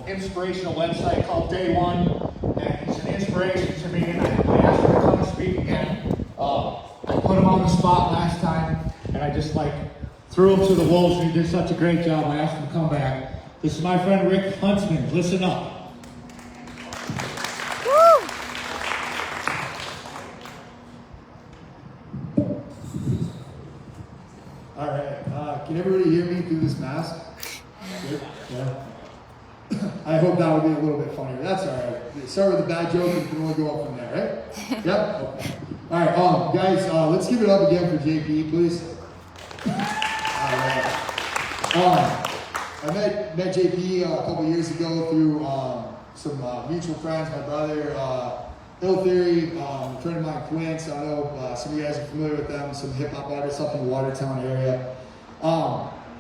Inspirational website called Day One, and he's an inspiration to me, and I asked him to come and speak again. I put him on the spot last time, and I just threw him to the wolves, and he did such a great job. I asked him to come back. This is my friend Rick Huntsman. Listen up. Woo! All right, can everybody hear me through this mask? Good? Yeah. I hope that would be a little bit funnier. That's all right. Start with a bad joke and you can only go up from there, right? Yep. Okay. All right, guys, let's give it up again for JP, please. All right. I met JP a couple years ago through some mutual friends. My brother, Ill Theory, a friend of mine, Quince. I know some of you guys are familiar with them. Some hip hop artists up in the Watertown area,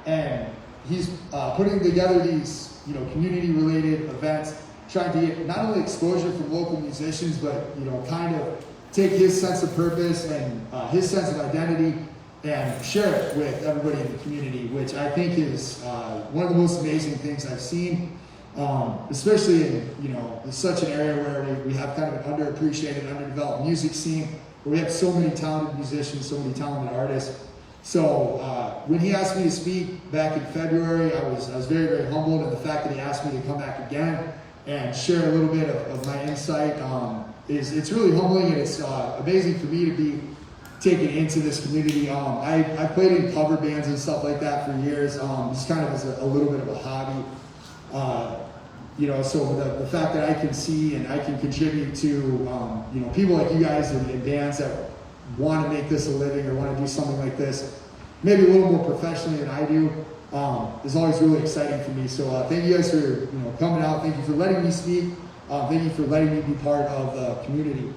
and he's putting together these community-related events, trying to get not only exposure from local musicians, but kind of take his sense of purpose and his sense of identity and share it with everybody in the community, which I think is one of the most amazing things I've seen, especially in such an area where we have kind of an underappreciated, underdeveloped music scene, where we have so many talented musicians, so many talented artists. So when he asked me to speak back in February, I was very, very humbled, and the fact that he asked me to come back again and share a little bit of my insight it's really humbling, and it's amazing for me to be taken into this community. I played in cover bands and stuff like that for years, just kind of as a little bit of a hobby. So the fact that I can see and I can contribute to people like you guys in bands that want to make this a living or want to do something like this, maybe a little more professionally than I do, is always really exciting for me. So thank you guys for coming out. Thank you for letting me speak. Thank you for letting me be part of the community.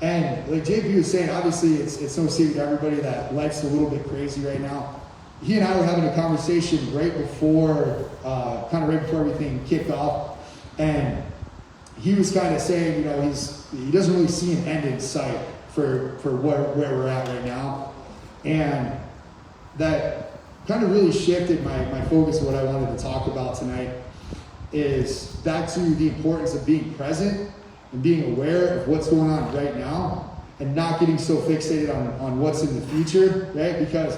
And like JP was saying, obviously it's no secret to everybody that life's a little bit crazy right now. He and I were having a conversation right before everything kicked off, and he was kind of saying, he doesn't really see an end in sight for where we're at right now. And that kind of really shifted my focus of what I wanted to talk about tonight, is back to the importance of being present and being aware of what's going on right now and not getting so fixated on what's in the future, right? Because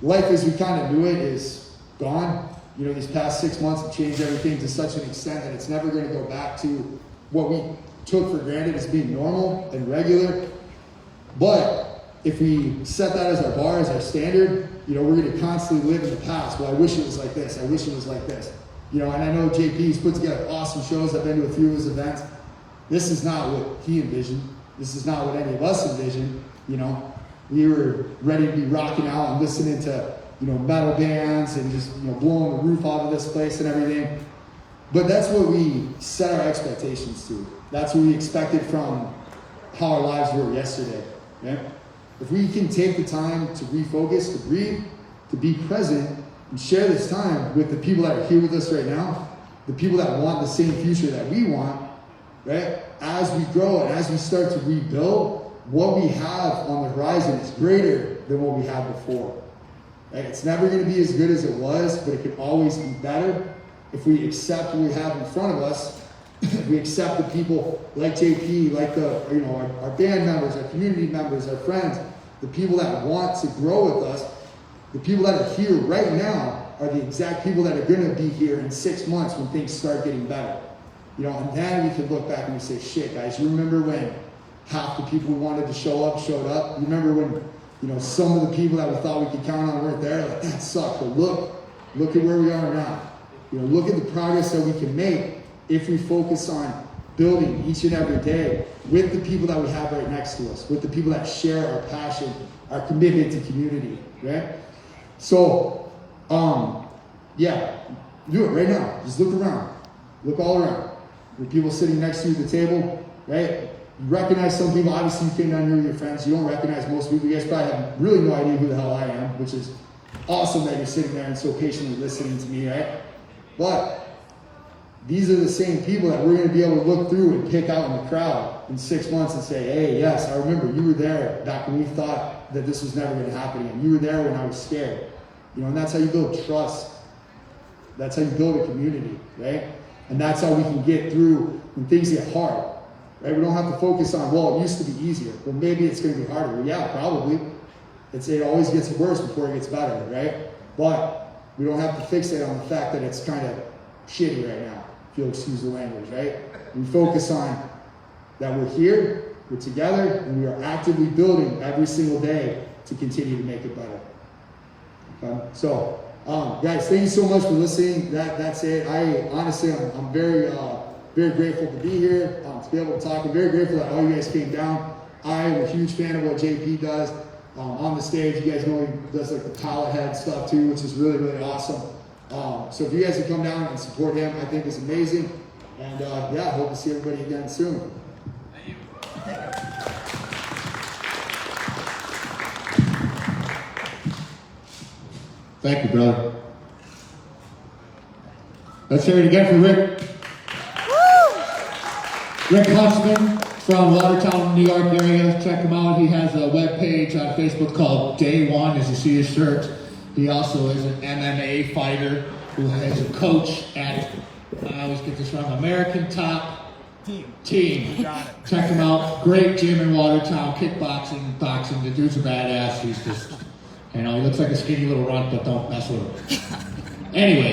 life as we kind of knew it is gone. These past 6 months have changed everything to such an extent that it's never going to go back to what we took for granted as being normal and regular. But if we set that as our bar, as our standard, we're going to constantly live in the past. Well, I wish it was like this. I wish it was like this. And I know JP's put together awesome shows. I've been to a few of his events. This is not what he envisioned. This is not what any of us envisioned. We were ready to be rocking out and listening to, metal bands and just, blowing the roof off of this place and everything. But that's what we set our expectations to. That's what we expected from how our lives were yesterday. Right? If we can take the time to refocus, to breathe, to be present, and share this time with the people that are here with us right now, the people that want the same future that we want, right? As we grow and as we start to rebuild, what we have on the horizon is greater than what we had before. Right? It's never going to be as good as it was, but it can always be better if we accept what we have in front of us. We accept the people like JP, like our band members, our community members, our friends, the people that want to grow with us. The people that are here right now are the exact people that are going to be here in 6 months when things start getting better. And then we can look back and we say, shit, guys, you remember when half the people we wanted to show up showed up? You remember when, some of the people that we thought we could count on weren't there? Like, that sucked. But look at where we are now. Look at the progress that we can make if we focus on building each and every day with the people that we have right next to us, with the people that share our passion, our commitment to community, right? So, do it right now. Just look around. Look all around. There are people sitting next to you at the table, right? You recognize some people. Obviously, you came down here with your friends. You don't recognize most people. You guys probably have really no idea who the hell I am, which is awesome that you're sitting there and so patiently listening to me, right? But these are the same people that we're going to be able to look through and pick out in the crowd in 6 months and say, hey, yes, I remember you were there back when we thought that this was never going to happen again. You were there when I was scared. And that's how you build trust. That's how you build a community, right? And that's how we can get through when things get hard, right? We don't have to focus on, well, it used to be easier. Well, maybe it's going to be harder. Well, yeah, probably. It always gets worse before it gets better, right? But we don't have to fixate on the fact that it's kind of shitty right now, if you'll excuse the language, right? We focus on that we're here, we're together, and we are actively building every single day to continue to make it better. Okay? So, guys, thank you so much for listening. That's it. I'm very grateful to be here, to be able to talk. I'm very grateful that all you guys came down. I am a huge fan of what JP does on the stage. You guys know he does like the pallet head stuff too, which is really, really awesome. So if you guys can come down and support him, I think it's amazing. And yeah, hope to see everybody again soon. Thank you, brother. Let's hear it again for Rick. Rick Huntsman from Watertown, New York area. Check him out. He has a web page on Facebook called Day One, as you see his shirt. He also is an MMA fighter who is a coach at, I always get this wrong, American Top Team. Got it. Check him out. Great gym in Watertown, kickboxing, boxing. The dude's a badass. He's just, he looks like a skinny little runt, but don't mess with him. Anyway.